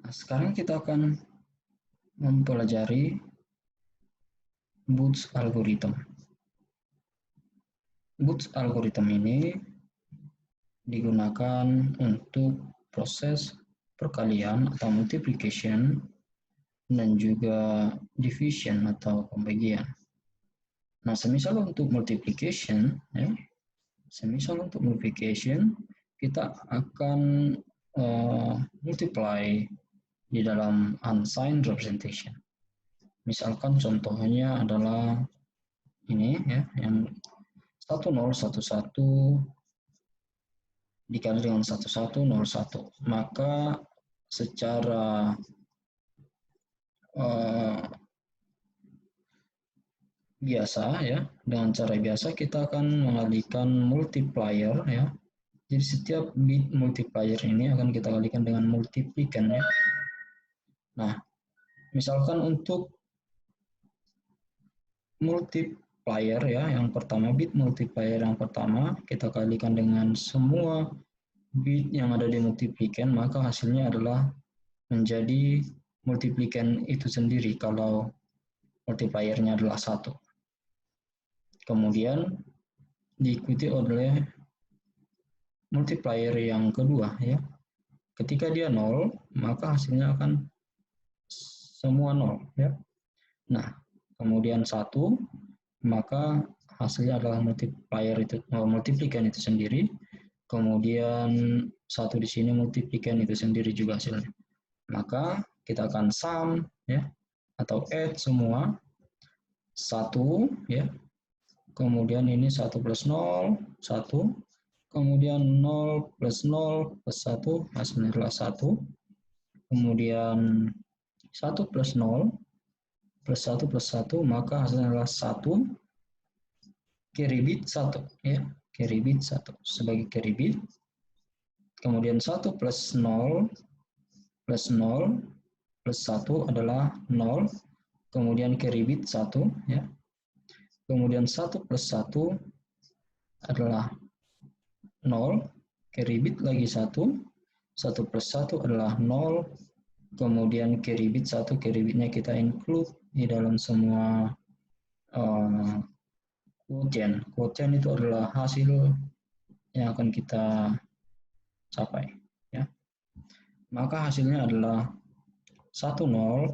Nah, sekarang kita akan mempelajari Booth algorithm. Booth algorithm ini digunakan untuk proses perkalian atau multiplication dan juga division atau pembagian. Nah, semisal untuk multiplication, kita akan multiply di dalam unsigned representation. Misalkan contohnya adalah ini ya, yang 1011 dikali dengan 1101, maka secara biasa ya, dengan cara biasa kita akan mengalihkan multiplier ya. Jadi setiap bit multiplier ini akan kita kalikan dengan multiplicand ya. Nah, misalkan untuk multiplier ya, yang pertama, bit multiplier yang pertama kita kalikan dengan semua bit yang ada di multiplicand, maka hasilnya adalah menjadi multiplicand itu sendiri kalau multipliernya adalah 1. Kemudian diikuti oleh multiplier yang kedua ya. Ketika dia 0, maka hasilnya akan semua 0 ya. Nah, kemudian 1, maka hasilnya adalah multiplicand itu sendiri. Kemudian 1 di sini multiplicand itu sendiri juga hasilnya. Maka kita akan sum ya, atau add semua 1 ya. Kemudian ini 1 plus 0, 1. Kemudian 0 plus 0 plus 1, hasilnya adalah 1. Kemudian 1 plus 0 plus 1 plus 1, maka hasilnya adalah 1. Carry bit 1 ya, carry bit 1 sebagai carry bit. Kemudian 1 plus 0 plus 0 plus 1 adalah 0. Kemudian carry bit 1 ya. Kemudian 1 plus 1 adalah 0, carry bit lagi 1, 1 plus 1 adalah 0, kemudian carry bit 1, carry bitnya kita include di dalam semua quotient. Quotient itu adalah hasil yang akan kita capai. Ya. Maka hasilnya adalah 1, 0,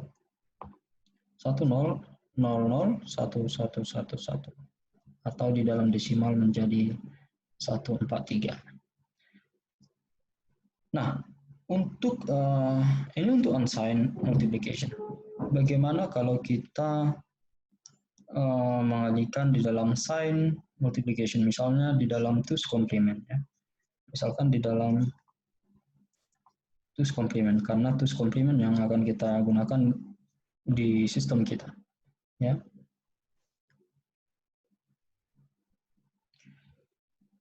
1, 0, 0, 0, 1, 1, 1, 1. Atau di dalam desimal menjadi 143. Nah, untuk ini untuk unsigned multiplication. Bagaimana kalau kita mengalihkan di dalam sign multiplication, misalnya di dalam two's complement ya. Misalkan di dalam two's complement, karena two's complement yang akan kita gunakan di sistem kita ya.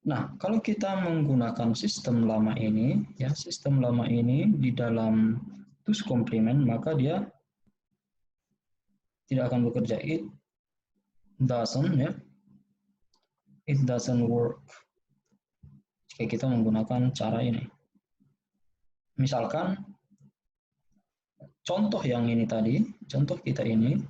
Nah, kalau kita menggunakan sistem lama ini, ya sistem lama ini di dalam two's complement, maka dia tidak akan bekerja. It doesn't work jika kita menggunakan cara ini. Misalkan contoh yang ini tadi, contoh kita ini,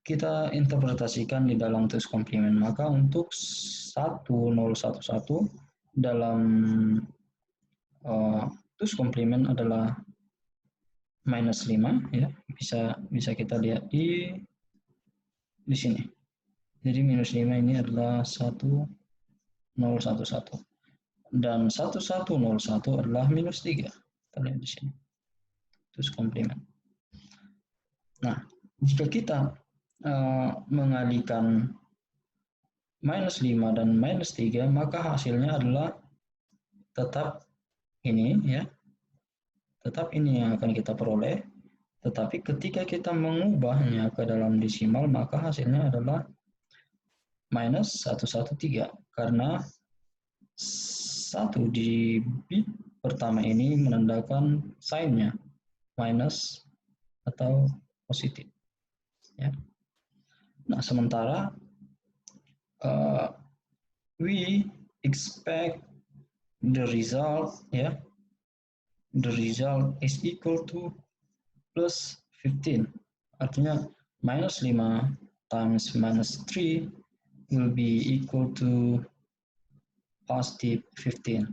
kita interpretasikan di dalam two's complement. Maka untuk 1011 dalam two's complement adalah minus 5 ya. Bisa kita lihat di sini. Jadi minus 5 ini adalah 1011 dan 1101 adalah minus 3. Kita lihat di sini. Two's complement. Nah, jika kita mengalihkan minus 5 dan minus 3, maka hasilnya adalah tetap ini ya. Tetap ini yang akan kita peroleh. Tetapi ketika kita mengubahnya ke dalam desimal, maka hasilnya adalah minus 113. Karena 1 di bit pertama ini menandakan sign-nya minus atau positif. Ya. Nah, sementara we expect the result ya the result is equal to plus 15. Artinya minus 5 times minus 3 will be equal to positive 15.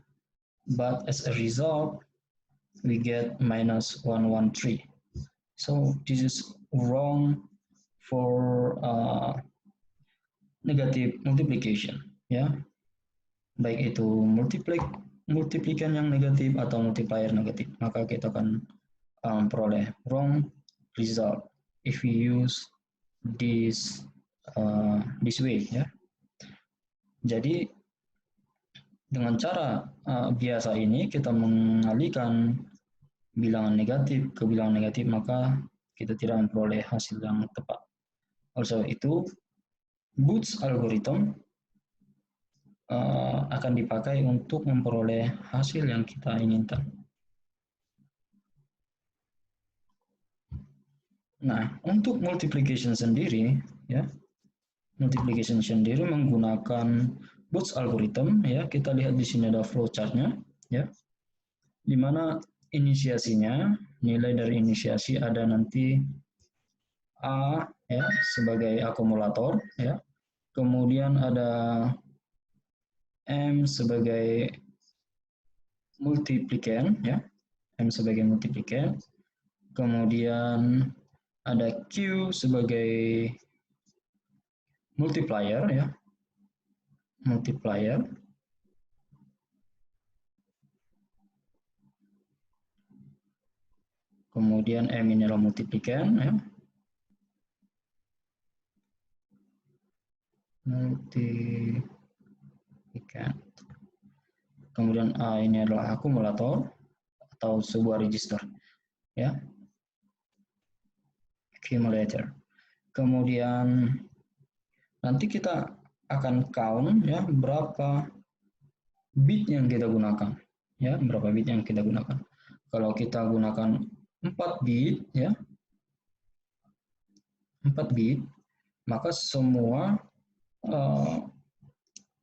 But as a result, we get minus 113. So this is wrong for negative multiplication, ya. Baik itu multiplikan yang negatif atau multiplier negatif, maka kita akan peroleh wrong result if we use this way, ya. Jadi dengan cara biasa ini kita mengalihkan bilangan negatif ke bilangan negatif, maka kita tidak memperoleh hasil yang tepat. Oleh sebab itu, Booth algorithm akan dipakai untuk memperoleh hasil yang kita inginkan. Nah, untuk multiplication sendiri, ya, multiplication sendiri menggunakan Booth algorithm, ya, kita lihat di sini ada flowchart-nya, ya, di mana inisiasinya, nilai dari inisiasi ada nanti A, ya, sebagai akumulator, ya, kemudian ada M sebagai multiplikan, ya, M sebagai multiplikan, kemudian ada Q sebagai multiplier, ya, multiplier, kemudian M ini adalah multiplikan, ya, multiplikan, kemudian A ini adalah akumulator atau sebuah register, ya, accumulator. Kemudian nanti kita akan count, ya, berapa bit yang kita gunakan, ya, berapa bit yang kita gunakan. Kalau kita gunakan 4 bit, ya, 4 bit, maka semua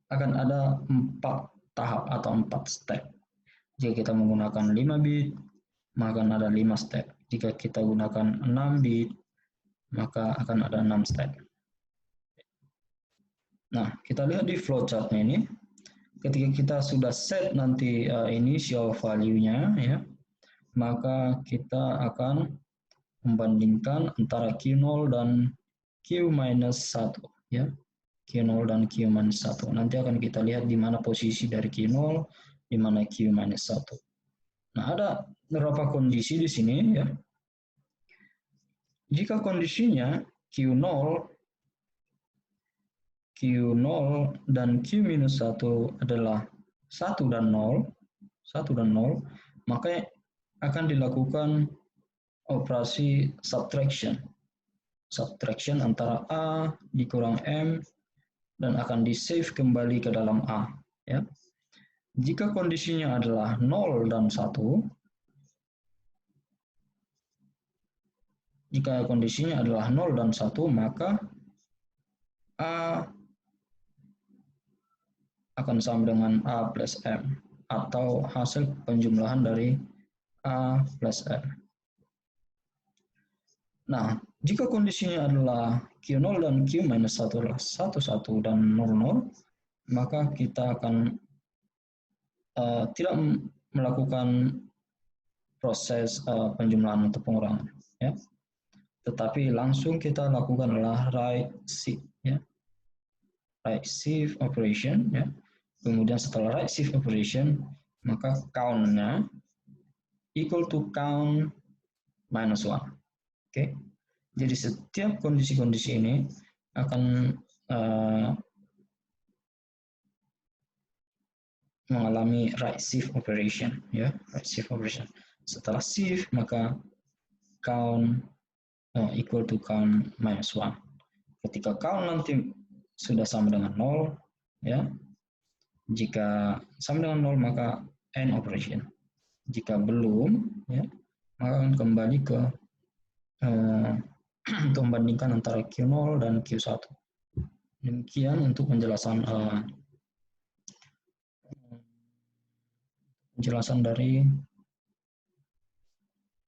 akan ada 4 tahap atau 4 step. Jika kita menggunakan 5 bit, maka ada 5 step. Jika kita gunakan 6 bit, maka akan ada 6 step. Nah, kita lihat di flowchart-nya ini, ketika kita sudah set nanti initial value-nya, ya, maka kita akan membandingkan antara Q0 dan Q-1, ya. Q0 dan Q-1. Nanti akan kita lihat di mana posisi dari Q0, di mana Q-1. Nah, ada beberapa kondisi di sini, ya. Jika kondisinya Q0 dan Q-1 adalah 1 dan 0, maka akan dilakukan operasi subtraction. Subtraction antara A dikurang M dan akan di-save kembali ke dalam A, ya. Jika kondisinya adalah 0 dan 1, jika kondisinya adalah 0 dan 1, maka A akan sama dengan A plus M, atau hasil penjumlahan dari A plus M. Nah, jika kondisinya adalah Q0 dan Q-1 adalah 1, 1 dan 0, 0, maka kita akan tidak melakukan proses penjumlahan atau pengurangan, ya. Tetapi langsung kita lakukan adalah right shift, ya. Right shift operation, ya. Kemudian setelah right shift operation, maka count-nya equal to count minus 1. Oke. Jadi setiap kondisi-kondisi ini akan mengalami right shift operation, ya, right shift operation. Setelah shift, maka count equal to count minus 1. Ketika count nanti sudah sama dengan 0, ya. Jika sama dengan 0, maka end operation. Jika belum, ya, maka akan kembali ke untuk membandingkan antara Q0 dan Q1. Demikian untuk penjelasan dari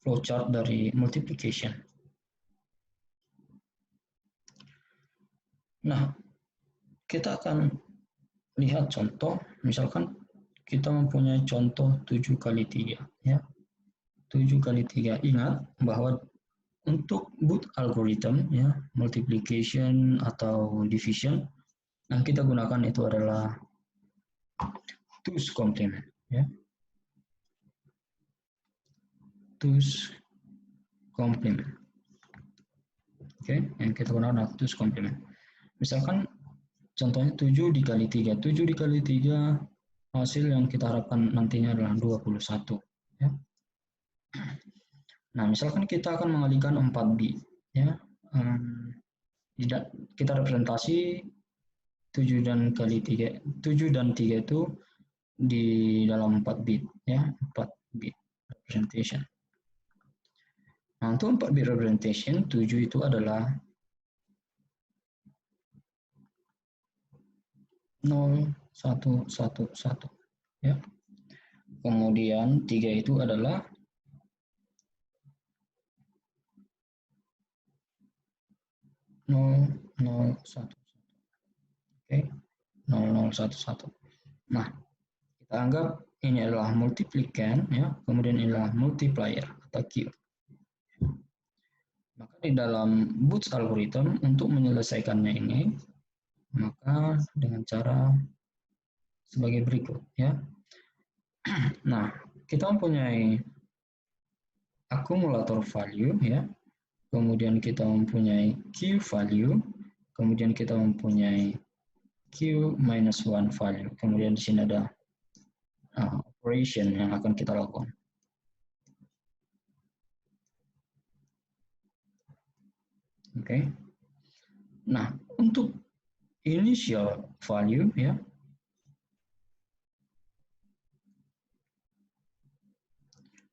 flowchart dari multiplication. Nah, kita akan lihat contoh, misalkan kita mempunyai contoh 7 kali 3. Ya. 7 kali 3. Ingat bahwa untuk Booth algorithm, ya, multiplication atau division, yang kita gunakan itu adalah 2's complement. Ya. 2's complement. Oke, yang kita gunakan adalah 2's complement. Misalkan contohnya 7 dikali 3. 7 dikali 3 hasil yang kita harapkan nantinya adalah 21. Ya. Nah, misalkan kita akan mengalihkan 4 bit. Ya. Kita representasi 7 dan 3 itu di dalam 4 bit. Ya, 4 bit representation. Nah, untuk 4 bit representation, 7 itu adalah 0, 1, 1, 1. Ya. Kemudian 3 itu adalah 0, 0, 1. Oke, 0, 0, 1, 1. Nah, kita anggap ini adalah multiplicand, ya. Kemudian ini adalah multiplier atau Q. Maka di dalam Booth algorithm untuk menyelesaikannya ini, maka dengan cara sebagai berikut, ya. Nah, kita mempunyai akumulator value, ya. Kemudian kita mempunyai Q value, kemudian kita mempunyai Q minus 1 value. Kemudian di sini ada operation yang akan kita lakukan. Oke. Nah, untuk initial value, ya,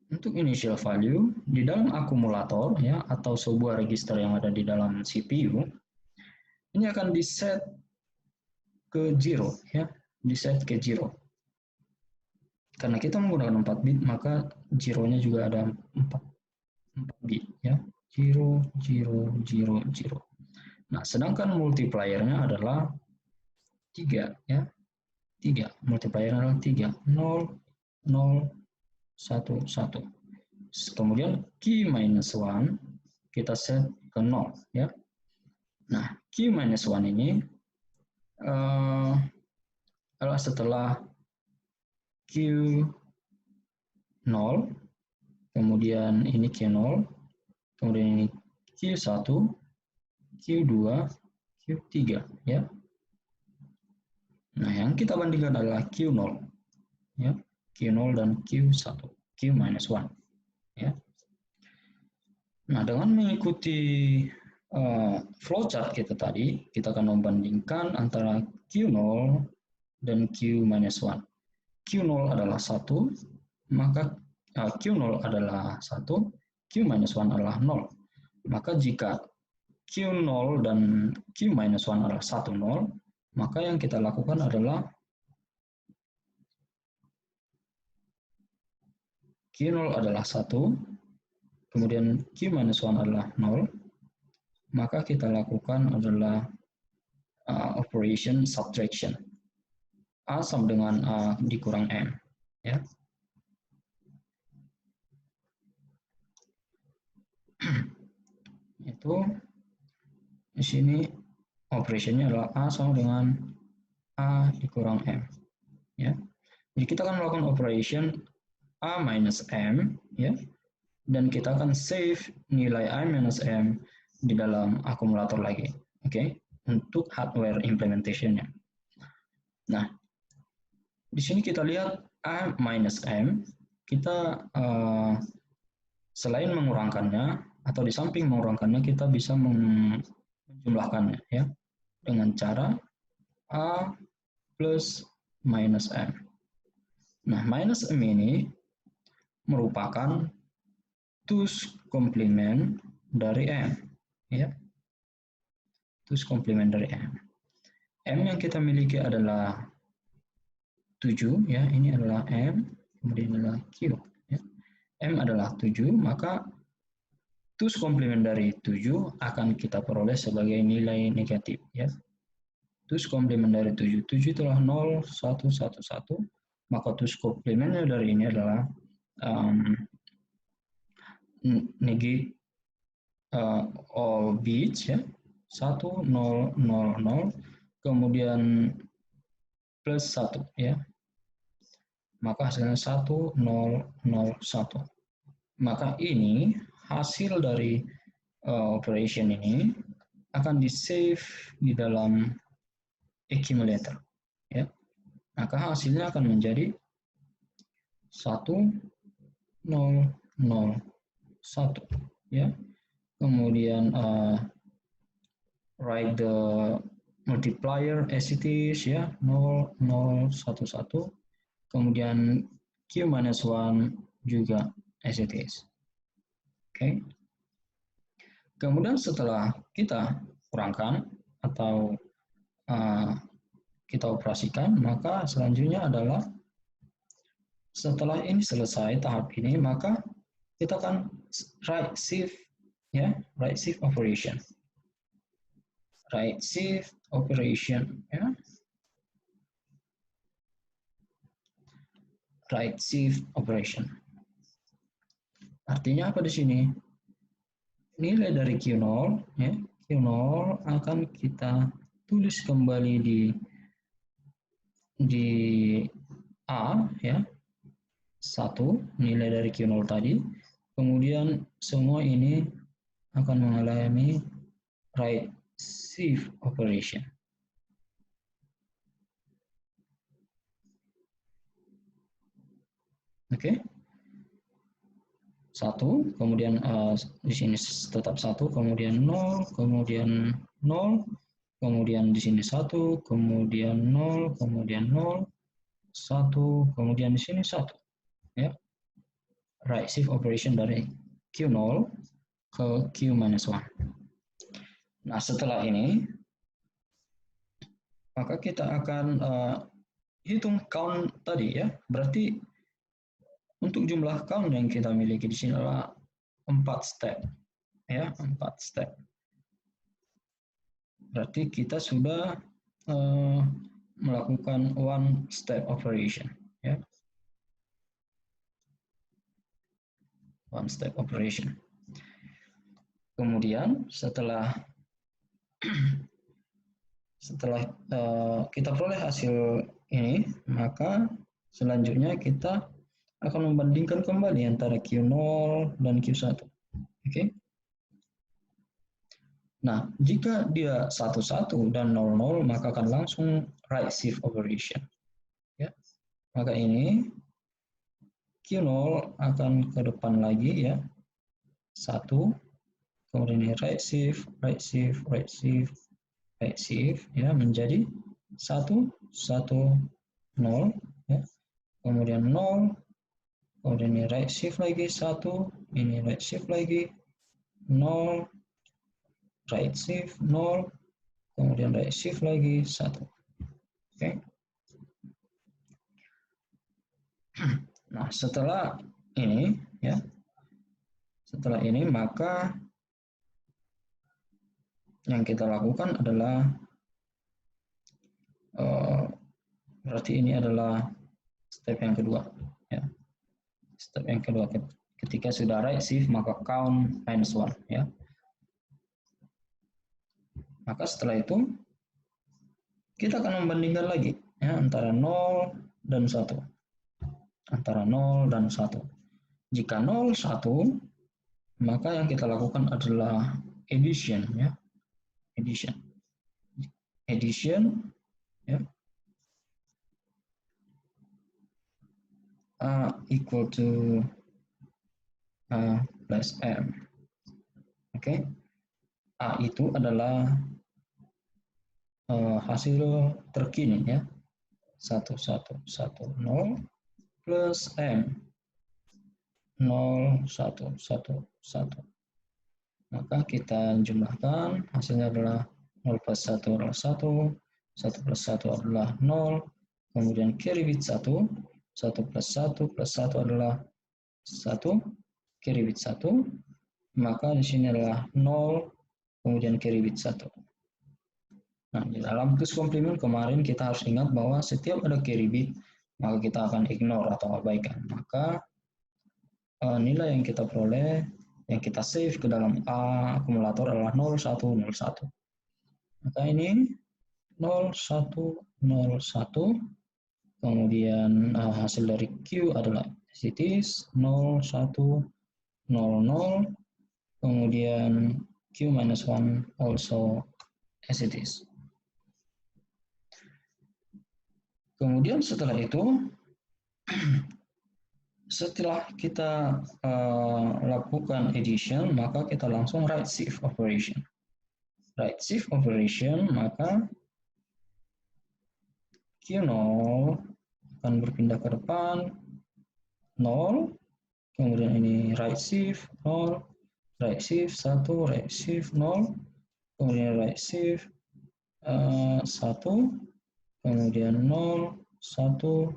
untuk initial value di dalam akumulator, ya, atau sebuah register yang ada di dalam CPU, ini akan di-set ke 0, ya, di-set ke 0. Karena kita menggunakan 4 bit, maka 0-nya juga ada 4 bit, ya. 0, 0, 0, 0. Nah, sedangkan multipliernya adalah 3, ya. 3. Multiplier adalah 3. 0, 0, 1, 1. Kemudian Q minus 1 kita set ke 0, ya. Nah, Q minus 1 ini adalah setelah Q 0, kemudian ini Q0, kemudian ini Q1, Q2, Q3, ya. Nah, yang kita bandingkan adalah Q0, ya. Q0 dan Q1, Q minus 1, ya. Nah, dengan mengikuti flowchart kita tadi, kita akan membandingkan antara Q0 dan Q minus 1. Q0 adalah 1, maka Q0 adalah 1, Q minus 1 adalah 0. Maka jika Q0 dan Q minus 1 adalah 1, 0, maka yang kita lakukan adalah Q0 adalah 1, kemudian Q minus 1 adalah 0, maka kita lakukan adalah operation subtraction. A sama dengan A dikurang M, ya. Itu di sini operationnya adalah A sama dengan A dikurang M, ya. Jadi kita akan melakukan operation A minus M, ya, dan kita akan save nilai A minus M di dalam akumulator lagi, oke, untuk hardware implementation-nya. Nah, di sini kita lihat A minus M, kita selain mengurangkannya atau di samping mengurangkannya, kita bisa menjumlahkannya, ya, dengan cara A plus minus M. Nah, minus M ini merupakan 2's complement dari M, ya. 2's complement dari M. M yang kita miliki adalah 7, ya. Ini adalah M, kemudian adalah Q, ya. M adalah 7, maka tus komplement dari 7 akan kita peroleh sebagai nilai negatif. Ya. Tus komplement dari 7, 7 itulah 0, 1, 1, 1, maka tus komplementnya dari ini adalah negate all bits, ya, 1, 0, 0, 0, kemudian plus 1, ya, maka hasilnya 1, 0, 0, 1. Maka ini hasil dari operation ini akan di-save di dalam accumulator. Ya. Maka hasilnya akan menjadi 1, 0, 0, 1. Ya. Kemudian write the multiplier as it is, ya, 0, 0, 1, 1. Kemudian Q minus 1 juga as it is. Oke. Kemudian setelah kita kurangkan atau kita operasikan, maka selanjutnya adalah setelah ini selesai tahap ini, maka kita akan write shift, ya, write shift operation. Write shift operation, ya. Write shift operation. Artinya apa di sini? Nilai dari Q0, ya, Q0 akan kita tulis kembali di A, ya, 1 nilai dari Q0 tadi, kemudian semua ini akan mengalami write shift operation. Oke. 1, kemudian di sini tetap 1, kemudian 0, kemudian 0, kemudian di sini 1, kemudian 0, kemudian 0, 1, kemudian di sini 1. Ya. Right shift operation dari Q0 ke Q minus 1. Nah, setelah ini, maka kita akan hitung count tadi, ya. Berarti untuk jumlah count yang kita miliki di sini adalah 4 step, ya, 4 step. Berarti kita sudah melakukan one step operation, ya, one step operation. Kemudian setelah kita peroleh hasil ini, maka selanjutnya kita akan membandingkan kembali antara Q0 dan Q1. Oke. Nah, jika dia 11 dan 00, maka akan langsung right shift operation. Ya. Maka ini Q0 akan ke depan lagi, ya. 1, kemudian ini right shift, right shift, right shift, right shift, ya, menjadi 1, 1, 0, ya. Kemudian 0, kemudian ini right shift lagi 1, ini right shift lagi 0, right shift 0, kemudian right shift lagi 1. Oke. Nah, setelah ini, ya, setelah ini maka yang kita lakukan adalah berarti ini adalah step yang kedua, ya. Step yang kedua, ketika sudah right shift maka count minus 1, ya. Maka setelah itu kita akan membandingkan lagi, ya, antara 0 dan 1. Antara 0 dan 1. Jika 0, 1, maka yang kita lakukan adalah addition, ya. Addition. Addition, ya. A equal to A plus M. Oke. A itu adalah hasil terkini, ya. 1, 1, 1, 0 plus M 0, 1, 1, 1. Maka kita jumlahkan, hasilnya adalah 0 plus 1 adalah 1, 1 plus 1 adalah 0, kemudian carry with 1, 1 plus 1 plus 1 adalah 1, carry bit 1, maka di sini adalah 0, kemudian carry bit 1. Nah, di dalam case komplement kemarin kita harus ingat bahwa setiap ada carry bit, maka kita akan ignore atau abaikan. Maka nilai yang kita peroleh, yang kita save ke dalam A akumulator adalah 0, 1, 0, 1. Maka ini 0, 1, 0, 1. Kemudian hasil dari Q adalah as it is, 0, 1, 0, 0. Kemudian Q minus 1 also as it is. Kemudian setelah itu, setelah kita lakukan addition, maka kita langsung right shift operation. Right shift operation, maka Q0 akan berpindah ke depan 0, kemudian ini right shift 0, right shift 1, right shift 0, kemudian right shift 1, kemudian 0, 1,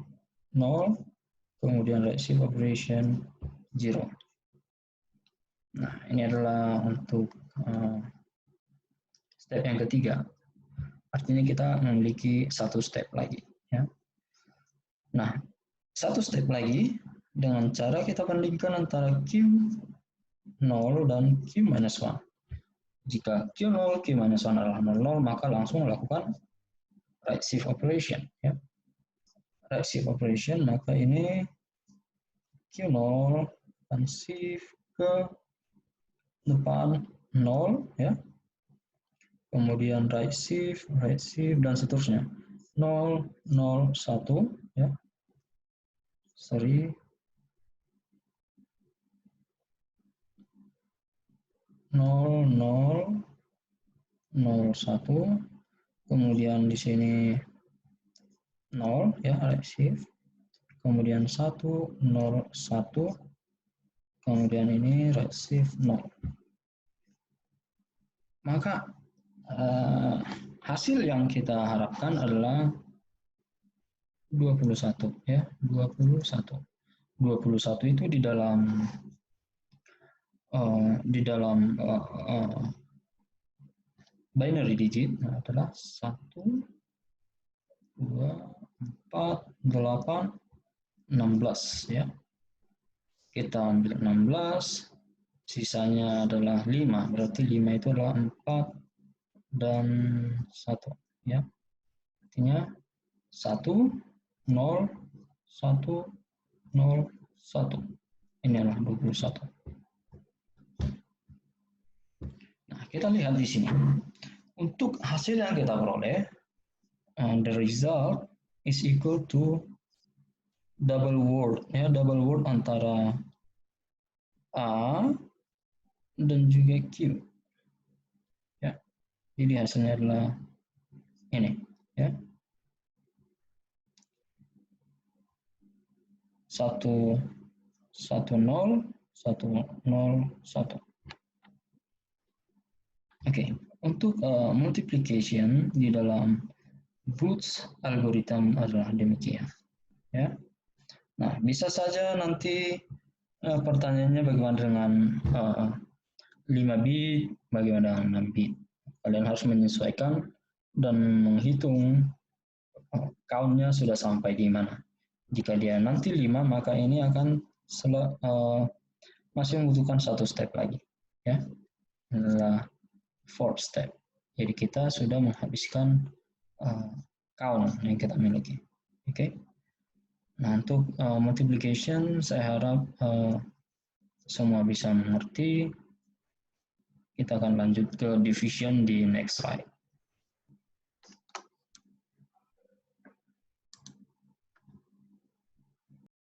0, kemudian right shift operation 0. Nah, ini adalah untuk step yang ketiga. Artinya kita memiliki satu step lagi. Ya. Nah, satu step lagi dengan cara kita bandingkan antara Q0 dan Q minus 1. Jika Q0, Q minus 1 adalah 0, maka langsung lakukan right shift operation. Ya. Right shift operation, maka ini Q0 akan shift ke depan 0, ya. Kemudian right shift, dan seterusnya. 0, 0, 1, ya. Sorry. 0, 0, 0, 1. Kemudian di sini 0, ya, right shift. Kemudian 1, 0, 1. Kemudian ini right shift 0. Maka hasil yang kita harapkan adalah 21, ya, 21. 21 itu di dalam binary digit adalah 1, 2, 4, 8, 16, ya. Kita ambil 16, sisanya adalah 5, berarti 5 itu adalah 4 dan 1, ya. Artinya 1, 0, 1, 0, 1. Ini adalah 21. Nah, kita lihat di sini. Untuk hasil yang kita peroleh, the result is equal to double word, ya, double word antara A dan juga Q. Ya. Jadi hasilnya adalah ini, ya. 1, 1, 0, 1, 0, 1. Oke, untuk multiplication di dalam Booth algorithm adalah demikian. Ya. Nah, bisa saja nanti pertanyaannya bagaimana dengan 5 bit, bagaimana dengan 6 bit. Kalian harus menyesuaikan dan menghitung count-nya sudah sampai di mana. Jika dia nanti 5, maka ini akan masih membutuhkan satu step lagi. Ya, adalah fourth step. Jadi kita sudah menghabiskan count yang kita miliki. Oke. Nah, untuk multiplication saya harap semua bisa mengerti. Kita akan lanjut ke division di next slide.